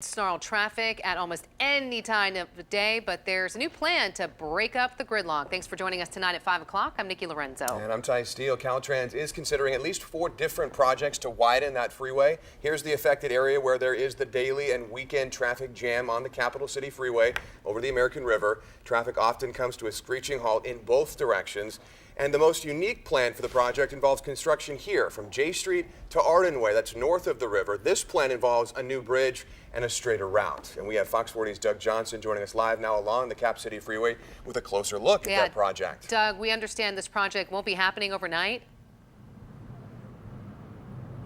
Snarled traffic at almost any time of the day, but there's a new plan to break up the gridlock. Thanks for joining us tonight at 5 o'clock. I'm Nikki Lorenzo. And I'm Ty Steele. Caltrans is considering at least 4 different projects to widen that freeway. Here's the affected area where there is the daily and weekend traffic jam on the Capital City Freeway over the American River. Traffic often comes to a screeching halt in both directions. And the most unique plan for the project involves construction here from J Street to Arden Way. That's north of the river. This plan involves a new bridge and a straighter route. And we have Fox 40's Doug Johnson joining us live now along the Cap City Freeway with a closer look at that project. Doug, we understand this project won't be happening overnight.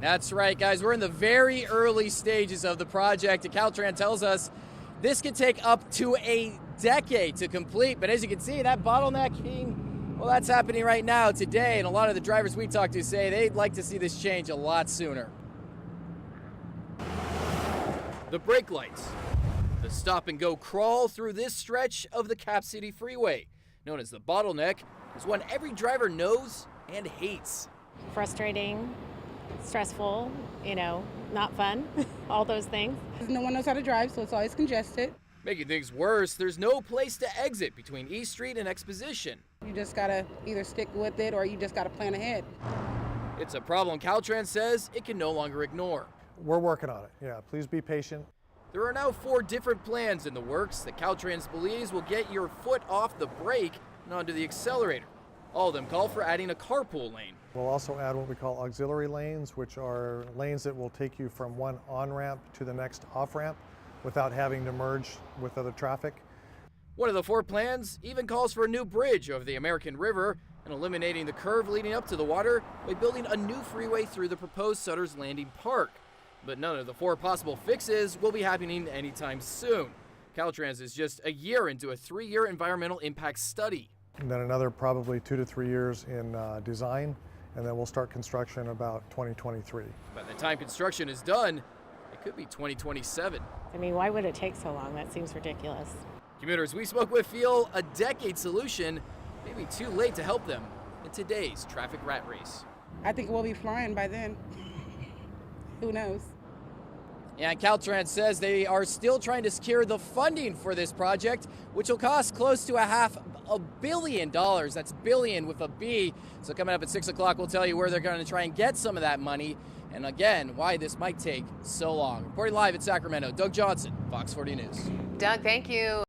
That's right, guys. We're in the very early stages of the project. And Caltrans tells us this could take up to a decade to complete. But as you can see, that bottleneck being well, that's happening right now today, and a lot of the drivers we talked to say they'd like to see this change a lot sooner. The brake lights, the stop-and-go crawl through this stretch of the Cap City Freeway, known as the Bottleneck, is one every driver knows and hates. Frustrating, stressful, not fun, all those things. No one knows how to drive, so it's always congested. Making things worse, there's no place to exit between East Street and Exposition. You just gotta either stick with it or you just gotta plan ahead. It's a problem Caltrans says it can no longer ignore. We're working on it. Yeah, please be patient. There are now 4 different plans in the works that Caltrans believes will get your foot off the brake and onto the accelerator. All of them call for adding a carpool lane. We'll also add what we call auxiliary lanes, which are lanes that will take you from one on-ramp to the next off-ramp without having to merge with other traffic. One of the 4 plans even calls for a new bridge over the American River and eliminating the curve leading up to the water by building a new freeway through the proposed Sutter's Landing Park. But none of the 4 possible fixes will be happening anytime soon. Caltrans is just a year into a 3-year environmental impact study. And then another probably 2 to 3 years in design, and then we'll start construction about 2023. By the time construction is done, it could be 2027. I mean, why would it take so long? That seems ridiculous. Commuters we spoke with feel a decade solution may be too late to help them in today's traffic rat race. I think we'll be flying by then. Who knows? And Caltrans says they are still trying to secure the funding for this project, which will cost close to $500 million. That's billion with a B. So coming up at 6 o'clock, we'll tell you where they're going to try and get some of that money. And again, why this might take so long. Reporting live in Sacramento, Doug Johnson, Fox 40 News. Doug, thank you.